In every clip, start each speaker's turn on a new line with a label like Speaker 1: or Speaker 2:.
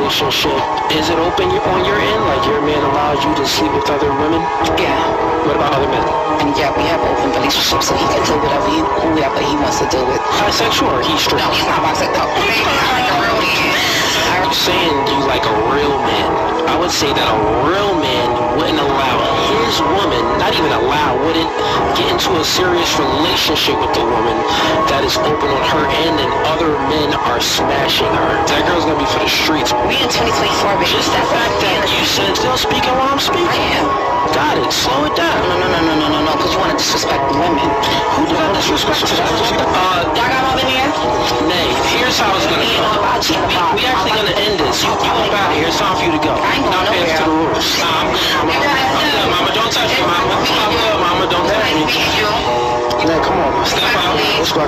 Speaker 1: relationship, is it open on your end? Like your man allows you to sleep with other women?
Speaker 2: Yeah.
Speaker 1: What about other men?
Speaker 2: And yeah, we have open relationships, so he can do whoever he wants to do with.
Speaker 1: Bisexual or he's straight?
Speaker 2: No, he's not bisexual.
Speaker 1: I'm saying you like a real man. I would say that a real man wouldn't allow his woman, not even allow, wouldn't get into a serious relationship with the woman that is open on her end and other men are smashing her. That girl's gonna be for the streets.
Speaker 2: We in 2024, baby.
Speaker 1: Just the fact that you said still speaking while I'm speaking.
Speaker 2: I am.
Speaker 1: Got it. Slow it down.
Speaker 2: No, because you want to disrespect women.
Speaker 1: Who did I disrespect today?
Speaker 2: Y'all got all in here?
Speaker 1: Nay, here's how it's gonna go. We actually gonna end this. You up out of here. It's time for you to go.
Speaker 2: I ain't going
Speaker 1: Not paying to the
Speaker 2: nowhere.
Speaker 1: rules. I'm good, mama. Don't touch me, mama. I'm good, mama. Don't touch me. Now, come on. Step out. Let's go.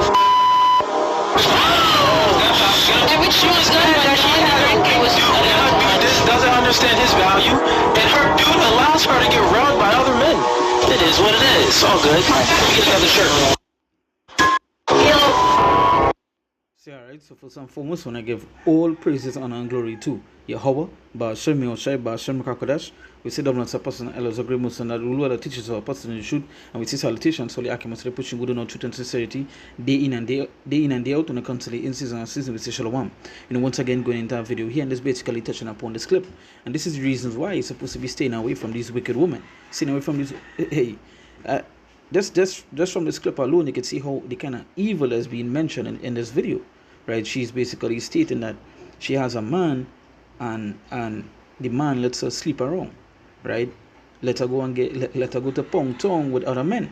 Speaker 1: This doesn't understand his value, and her dude allows her to get rubbed by other men. It is what it is. It's all good. Let me get another shirt.
Speaker 3: See, alright, so first and foremost, when I give all praises, honor, and glory to Yahweh, Ba'ashem Yoshai, Ba'ashem Kakodash, we say double a person, Elohim, great Muslim, that rule that teaches our person in the truth, and we say salutations, solely accurate, pushing good on truth and sincerity, day in and day out, when it comes to the in season and season, we say shalom. Once again, going into our video here, and this basically touching upon this clip, and this is the reasons why you're supposed to be staying away from these wicked women, staying away from these, just from this clip alone, you can see how the kind of evil has been mentioned in this video, right? She's basically stating that she has a man, and the man lets her sleep around, right? Let her go to pong tong with other men,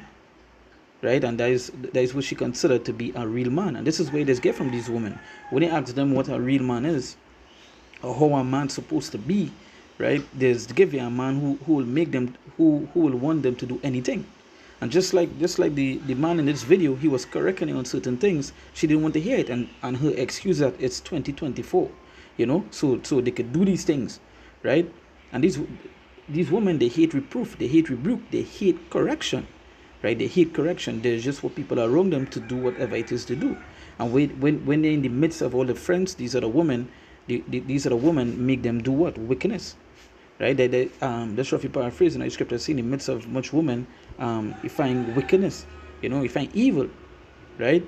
Speaker 3: right? And that is what she considered to be a real man. And this is where they get from these women. When they ask them what a real man is, or how a man's supposed to be, right? There's give you a man who will make them, who will want them to do anything. And just like the man in this video, he was correcting her on certain things. She didn't want to hear it, and her excuse that it's 2024, so they could do these things, right? And these women, they hate reproof, they hate rebuke, they hate correction, right? They hate correction. They're just for people around them to do whatever it is to do. And when they're in the midst of all the friends, these are the women make them do what? Wickedness. Right? That's roughly paraphrasing the scripture. In the midst of much women, you find wickedness. You find evil, right?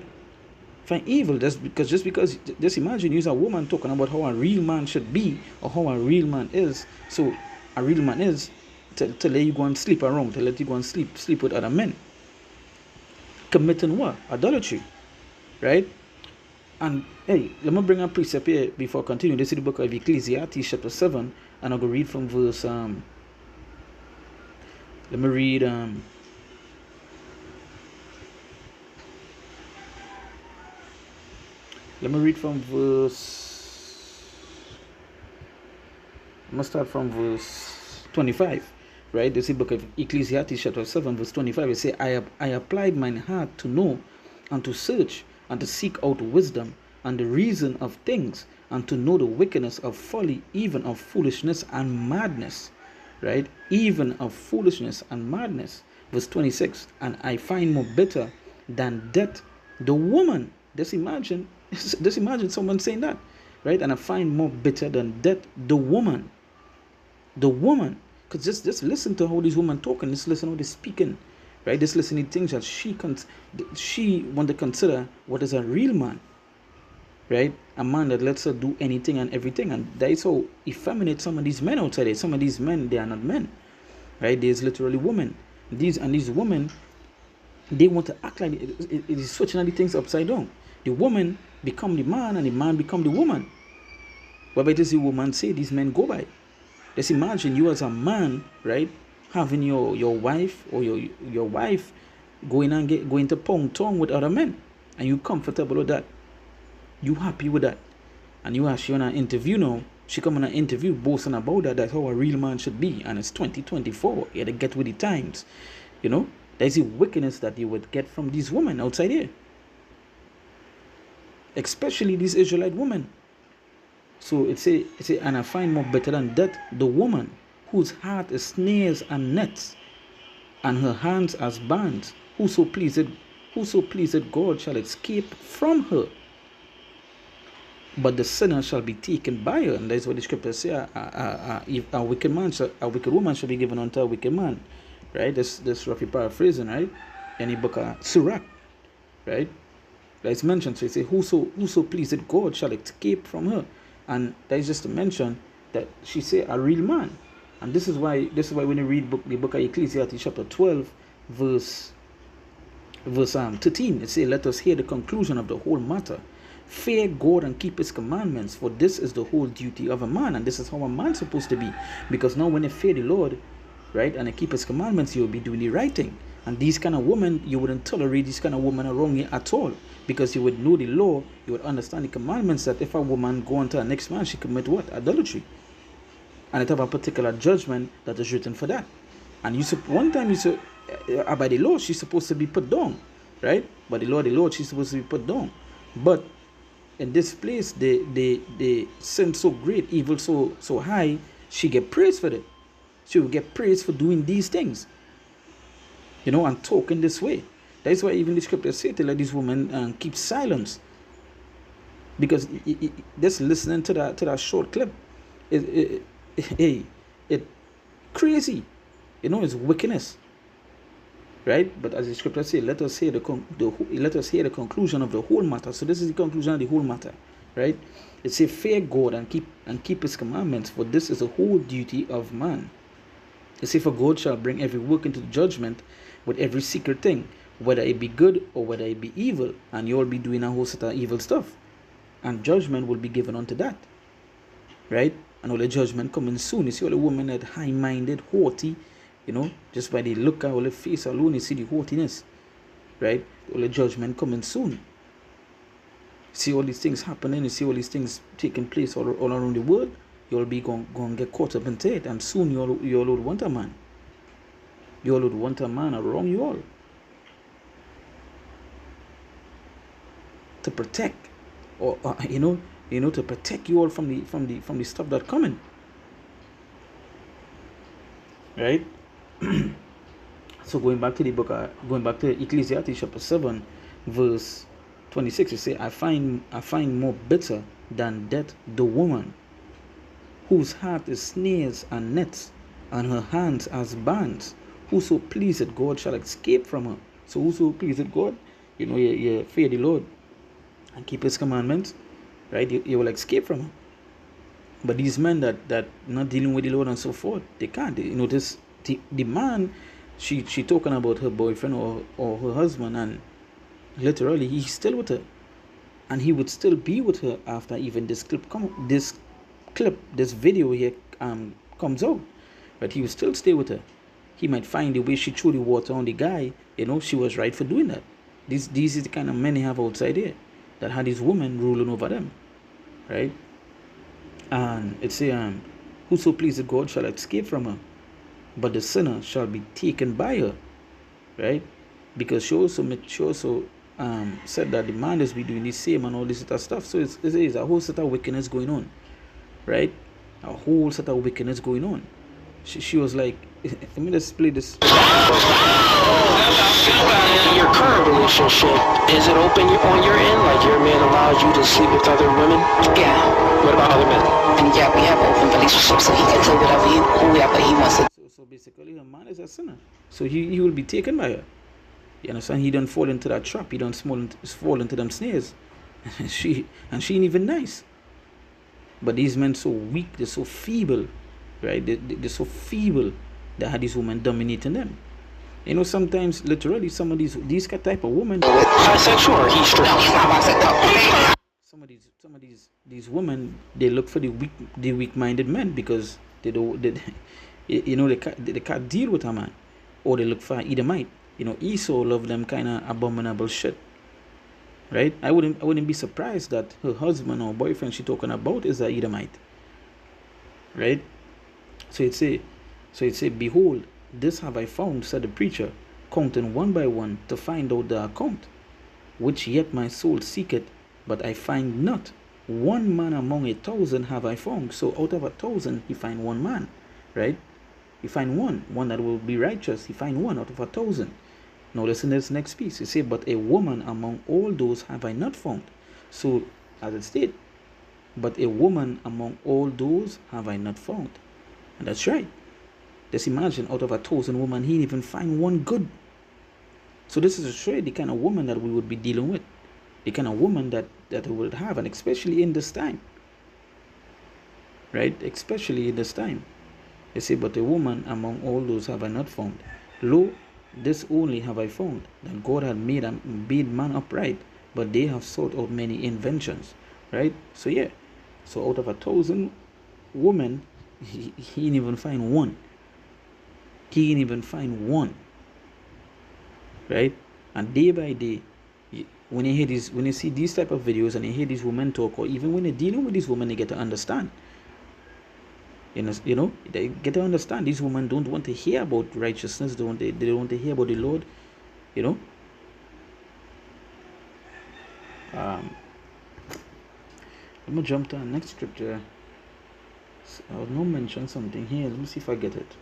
Speaker 3: Find evil. Just because imagine you're a woman talking about how a real man should be or how a real man is. So a real man is to let you go and sleep around, to let you go and sleep with other men, committing what? Idolatry, right? And hey, let me bring a precept here before I continue. This is the book of Ecclesiastes chapter 7, and I'll go read from verse let me read from verse, I'm gonna start from verse 25, right? This is the book of Ecclesiastes chapter 7 verse 25. It says, I applied mine heart to know and to search and to seek out wisdom and the reason of things, and to know the wickedness of folly, even of foolishness and madness, right? Even of foolishness and madness. Verse 26, and I find more bitter than death the woman. Just imagine someone saying that, right? And I find more bitter than death the woman. Because just listen to how these women talking, just listen how they're speaking, right? Just listen to things that she want to consider what is a real man, right? A man that lets her do anything and everything. And that is how effeminate some of these men outside there. Some of these men, they are not men, right? There's literally women. These women, they want to act like it is switching all the things upside down. The woman become the man and the man become the woman. Whatever it is the woman say, these men go by. Just imagine you as a man, right, having your wife or your wife going to pong tong with other men, and you comfortable with that. You happy with that. And you ask, she on an interview now, she come on an interview boasting about that. That's how a real man should be. And it's 2024. You had to get with the times. There's the wickedness that you would get from these women outside here. Especially these Israelite women. So it say, and I find more better than death the woman whose heart is snares and nets, and her hands as bands. Whoso pleaseth God shall escape from her. but the sinner shall be taken by her. And that's what the scriptures say. A wicked woman shall be given unto a wicked man. Right? This roughly paraphrasing, right? In the book of Sirach, right? That's mentioned. So it say, whoso pleaseth God shall escape from her. And that is just to mention that she say a real man. And this is why when you read the book of Ecclesiastes chapter 12, verse 13, it say, let us hear the conclusion of the whole matter. Fear God and keep his commandments, for this is the whole duty of a man. And this is how a man's supposed to be. Because now when you fear the Lord, right, and you keep his commandments, you'll be doing the right thing. And these kind of women, you wouldn't tolerate these kind of women around you at all. Because you would know the law, you would understand the commandments, that if a woman go on to her next man, she commit what? Adultery. And it have a particular judgment that is written for that. And one time by the law, she's supposed to be put down, right? By the Lord, she's supposed to be put down. But in this place, they sin so great, evil so high, she get praised for it. She will get praised for doing these things, and talking this way. That's why even the scriptures say to let these women keep silence, because just listening to that short clip, it crazy, it's wickedness, right? But as the scripture say, let us hear the conclusion of the whole matter. So this is the conclusion of the whole matter, right? It says, fear God and keep his commandments, for this is the whole duty of man. It says, for God shall bring every work into judgment with every secret thing, whether it be good or whether it be evil, and you'll be doing a whole set of evil stuff, and judgment will be given unto that, right? And all the judgment coming soon. You see all the women that high-minded, haughty, just by the look at all the face alone, you see the haughtiness, right? All the judgment coming soon. See all these things happening, you see all these things taking place all around the world. You'll be going to get caught up into it, and soon you all would want a man. You all would want a man around you all to protect, or to protect you all from the stuff that coming, right? So going back to Ecclesiastes chapter 7, verse 26, it say, I find more bitter than death the woman whose heart is snares and nets, and her hands as bands. Whoso pleaseth God shall escape from her. So whoso pleaseth God, you fear the Lord and keep his commandments, right? You will escape from her. But these men that not dealing with the Lord and so forth, they can't. The man, she talking about her boyfriend or her husband, and literally he's still with her, and he would still be with her after even this video here comes out, but he would still stay with her. He might find the way she threw the water on the guy, she was right for doing that. These is the kind of men they have outside here that had these women ruling over them, right? And it say, whoso pleaseth God shall escape from her, but the sinner shall be taken by her, right? Because she also said that the man is be doing the same and all this other stuff. So it's a whole set of wickedness going on, right? A whole set of wickedness going on. She was like, let me just play this.
Speaker 1: Your current relationship, is it open on your end? Like your man allows you to sleep with other women?
Speaker 2: Yeah.
Speaker 1: What about other men?
Speaker 2: And yeah, we have an open relationship, so he can do whoever he wants to.
Speaker 3: So basically, a man is a sinner. So he will be taken by her. You understand? He don't fall into that trap. He don't fall into them snares. she ain't even nice. But these men so weak, they're so feeble, right? They're so feeble that had these women dominating them. Sometimes literally some of these type of women,
Speaker 1: bisexual or he's straight?
Speaker 3: some of these women, they look for the weak-minded men, because they can't deal with a man, or they look for an Edomite. Esau love them kind of abominable shit, right? I wouldn't be surprised that her husband or boyfriend she talking about is an Edomite, right? So it say, behold, this have I found, said the preacher, counting one by one to find out the account, which yet my soul seeketh, but I find not. One man among 1,000 have I found. So out of 1,000, he find one man, right? He find one that will be righteous. He find one out of 1,000. Now listen to this next piece. It say, but a woman among all those have I not found. So as it states, but a woman among all those have I not found. And that's right. Just imagine, out of 1,000 women, he didn't even find one good. So this is straight the kind of woman that we would be dealing with, the kind of woman that we would have, and especially in this time, right? Especially in this time. You say, but a woman among all those have I not found. Lo, this only have I found, that God had made man upright, but they have sought out many inventions, right? So yeah, so out of 1,000 women, he didn't even find one. He didn't even find one, right? And day by day, when you see these type of videos and you hear these women talk, or even when you're dealing with these women, they get to understand. You know, they get to understand these women don't want to hear about righteousness. They don't want to hear about the Lord. You know. Let me jump to the next scripture. I'll now mention something here. Let me see if I get it.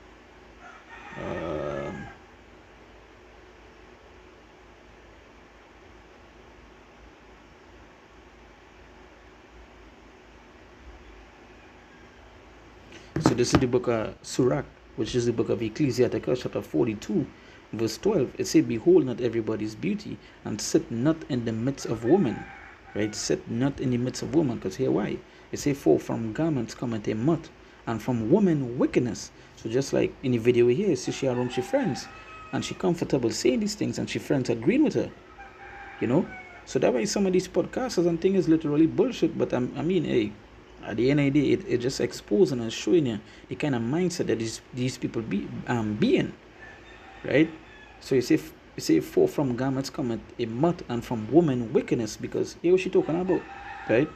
Speaker 3: So this is the book of Sirach, which is the book of Ecclesiastes, chapter 42, verse 12. It says, behold not everybody's beauty, and sit not in the midst of women. Right? Sit not in the midst of women, because here why? It says, for from garments cometh a moth, and from women wickedness. So just like in the video here, see she around she friends, and she comfortable saying these things, and she friends agreeing with her. You know? So that way some of these podcasters and things is literally bullshit, but I mean, hey, at the end of the day, it just exposing and showing you the kind of mindset that these people being, right? So you say for from garments cometh a moth, and from woman wickedness, because here what she talking about, right?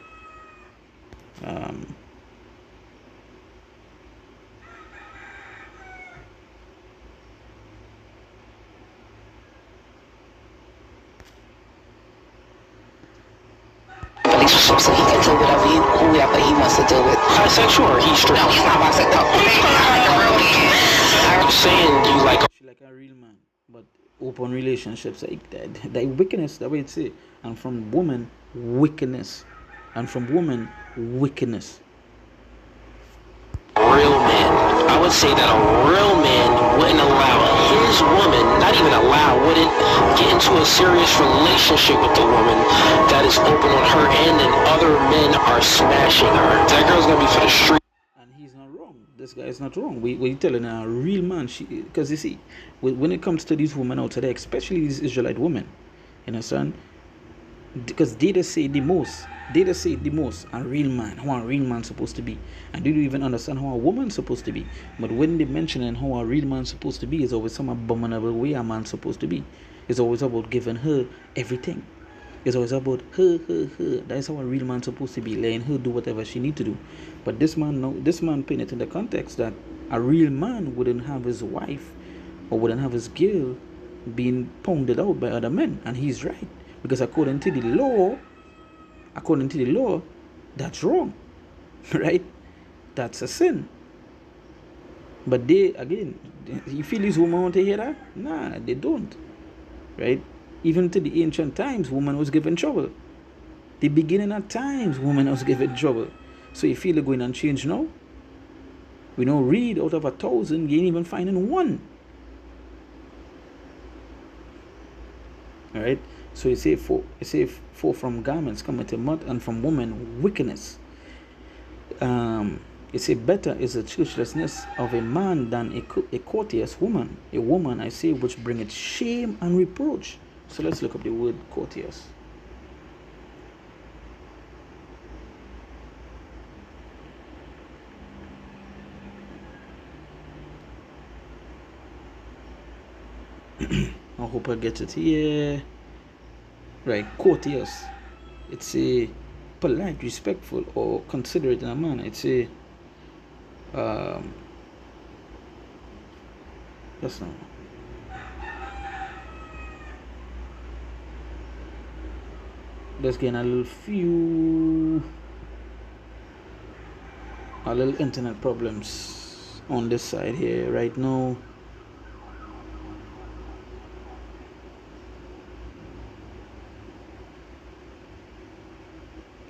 Speaker 2: Relationship, so he can do whoever he wants to do with.
Speaker 1: Bisexual or he's straight?
Speaker 2: No, he's not bisexual.
Speaker 1: I'm saying you like
Speaker 3: She like a real man, but open relationships like that wickedness, that way it say, and from woman wickedness, and from woman wickedness.
Speaker 1: real man. I would say that a real man wouldn't allow his woman, not even allow, wouldn't get into a serious relationship with the woman that is open on her end and other men are smashing her. That girl's gonna be for the street.
Speaker 3: And he's not wrong. This guy is not wrong. We're telling a real man, because you see, when it comes to these women out there, especially these Israelite women, you understand? Because they just say the most. They just say the most. A real man, how a real man supposed to be. And they don't even understand how a woman's supposed to be. But when they mention how a real man's supposed to be, it's always some abominable way a man's supposed to be. It's always about giving her everything. It's always about her. That's how a real man's supposed to be, letting her do whatever she need to do. But this man putting it in the context that a real man wouldn't have his wife or wouldn't have his girl being pounded out by other men. And he's right. Because according to the law, that's wrong. Right? That's a sin. But again, you feel these women want to hear that? Nah, they don't. Right? Even to the ancient times, woman was given trouble. The beginning of times, woman was given trouble. So you feel they're going and change now? We don't read out of 1,000, you ain't even finding one. Alright? So you say for from garments cometh a moth, and from woman wickedness. It say better is the churchlessness of a man than a courteous woman. A woman, I say, which bringeth shame and reproach. So let's look up the word courteous. I hope I get it here. Right, courteous. It's a polite, respectful, or considerate in a manner. It's a that's not. Let's get a little internet problems on this side here right now.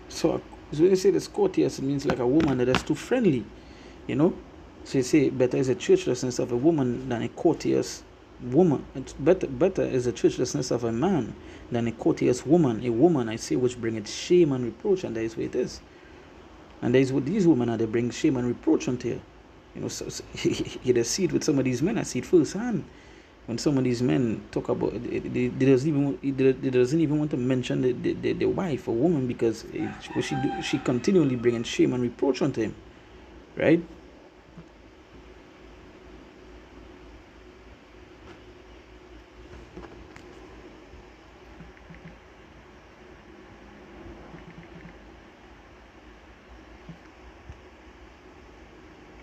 Speaker 3: So So they say this courteous means like a woman that is too friendly, you know. So you say better is a churchlessness of a woman than a courteous woman. It's better is a churchlessness of a man than a courteous woman. A woman, I say, which bringeth shame and reproach, and that is what it is. And that is what these women are. They bring shame and reproach unto you. You know, you see it with some of these men. I see it firsthand. When some of these men talk about, they doesn't even want to mention the wife or woman, because she continually bringing shame and reproach onto him, right?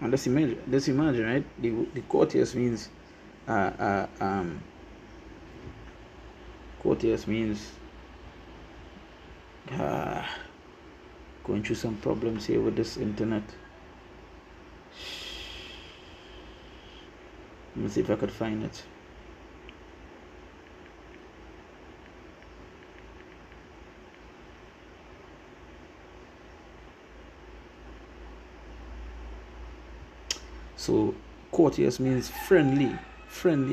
Speaker 3: And let's imagine, right? The courteous means, courteous means, going through some problems here with this internet. Let me see if I could find it. So courteous means friendly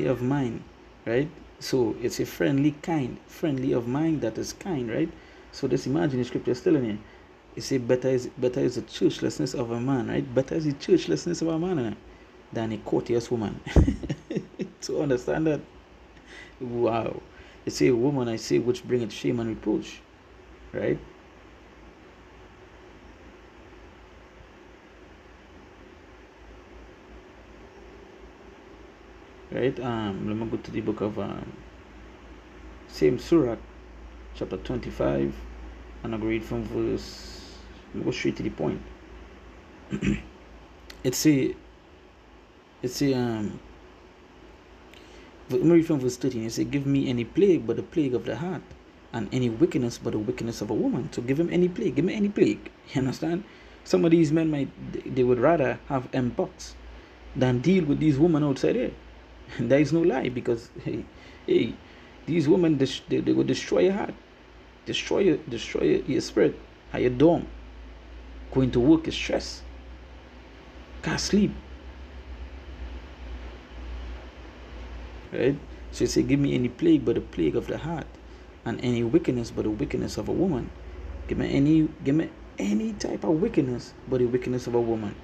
Speaker 3: of mind, right? So it's a friendly friendly of mind that is kind, right? So just imagine the scripture is telling you. It say better is the churchlessness of a man, right? Better is the churchlessness of a man than a courteous woman. To understand that, wow. It say a woman, I say, which bringeth shame and reproach, right? Right? Let me go to the book of same surah, chapter 25, and I'll read from verse. Let me go straight to the point. It's a let me read from verse 13. It says, give me any plague but the plague of the heart, and any wickedness but the wickedness of a woman. So give him any plague. Give me any plague. You understand? Some of these men they would rather have mpox than deal with these women outside here. And there is no lie, because hey, these women, they will destroy your heart, destroy your spirit, and your dome. Going to work is stress. Can't sleep. Right? So you say, give me any plague but the plague of the heart, and any wickedness but the wickedness of a woman. Give me any type of wickedness but the wickedness of a woman.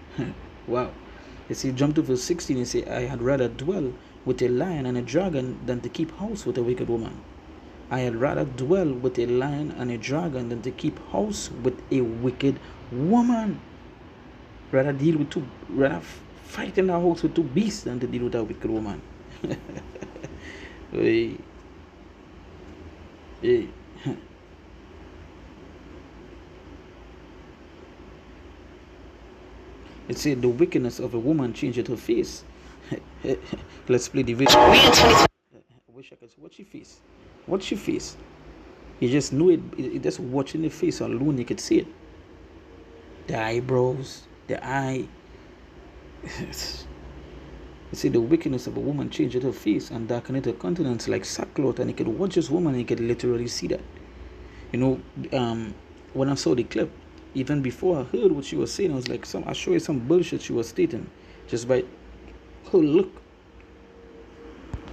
Speaker 3: Wow. You see, jump to verse 16 and say, I had rather dwell with a lion and a dragon than to keep house with a wicked woman. I had rather dwell with a lion and a dragon than to keep house with a wicked woman. Rather fight in the house with two beasts than to deal with a wicked woman. Hey. Hey. It said the wickedness of a woman changed her face. Let's play the video. I wish I could say what she face. What she face. You just knew it. Just watching the face alone, you could see it. The eyebrows, the eye. It said the wickedness of a woman changed her face and darkened her countenance like sackcloth, and you could watch this woman and you could literally see that. You know, when I saw the clip, even before I heard what she was saying, I was like, I'll show you some bullshit she was stating just by her look.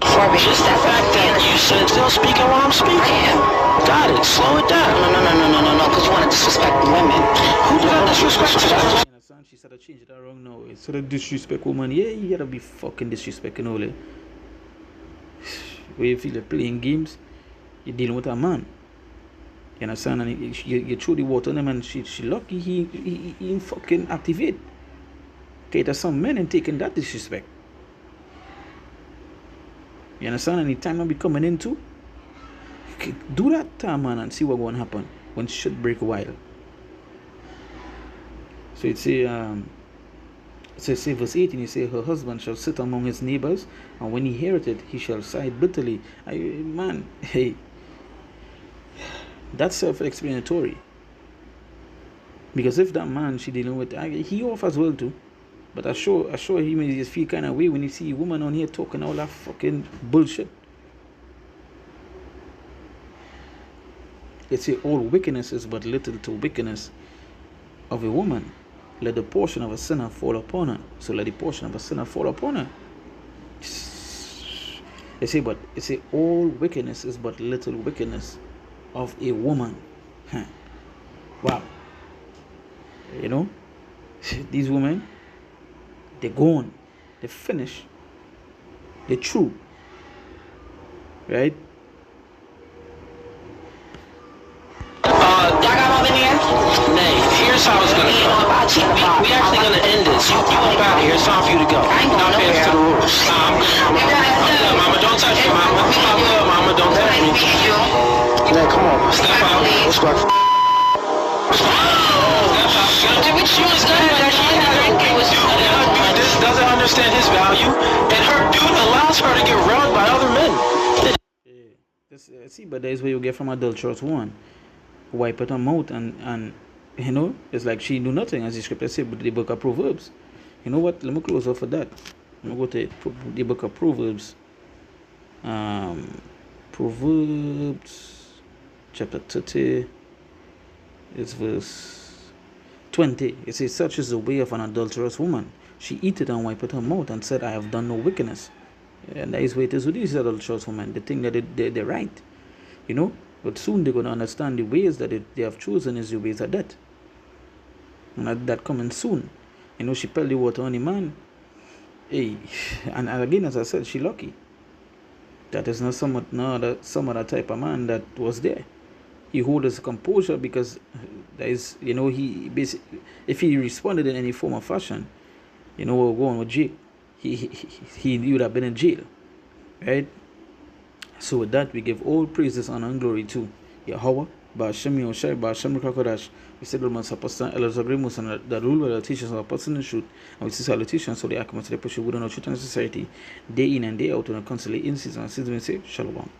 Speaker 1: Just the fact that you said still speaking while I'm speaking.
Speaker 2: I am.
Speaker 1: Got it. Slow it down.
Speaker 2: No, because you want to disrespect women.
Speaker 1: Who did I disrespect today?
Speaker 3: She started changing that wrong now. Instead of disrespect woman, yeah, you gotta be fucking disrespecting all that. When you feel like playing games, you're dealing with a man. You understand? And you throw the water on him, and she lucky he fucking activate. Okay, there's some men and taking that disrespect. You understand? Anytime I be coming in too, do that time, man, and see what going to happen when shit break wild. So it say verse 18, you say, her husband shall sit among his neighbors, and when he heareth it, he shall sigh bitterly. Man, hey, that's self-explanatory. Because if that man she dealing with, he off as well too. But I sure he may just feel kind of way when you see a woman on here talking all that fucking bullshit. It say all wickedness is but little to wickedness. of a woman, let the portion of a sinner fall upon her. So let the portion of a sinner fall upon her. They say all wickedness is but little wickedness of a woman. Wow. You know, these women, they're gone, they finish, they're true, right?
Speaker 2: Y'all got over here?
Speaker 1: Nay, here's how it's gonna go. We actually gonna end this. You up out of here. It's time for you to go.
Speaker 2: I ain't going
Speaker 1: Not paying to the
Speaker 2: nowhere.
Speaker 1: rules. I'm good, mama. Don't touch me, mama. I'm good, mama. Don't touch me. Nay, come on. Step out. Let's go. This doesn't understand his value, and her dude allows her to get railed by other men.
Speaker 3: See, but that's where you get from adulterous one. Wipe at her mouth and you know, it's like she knew nothing, as the scripture said, but the book of Proverbs. You know what? Let me close off for that. Let me go to the book of Proverbs. Proverbs chapter 30. It's verse 20. It says, such is the way of an adulterous woman. She eateth and wipeth her mouth and said, I have done no wickedness. And that is where it is with these adulterous women. They think that they're right. You know? But soon they're going to understand the ways that they have chosen is the ways of death. And that coming soon. You know, she spilled the water on the man. Hey, and again, as I said, she lucky. That is not some other type of man that was there. He holds his composure because there is, you know, he basically, if he responded in any form or fashion, you know, we're going with jail. He would have been in jail, right? So with that, we give all praises, honor, and glory to Yahweh, Ba'ashem Yoshai, Ba'ashem Rakakodash. We say, Lord, Master Pastor, Elders Agreement, and the rule of the teachers of the person in truth, and we see salutations, so they acclimate to the pressure within our truth and society, day in and day out, on a constantly in season and season, we say, Shalom.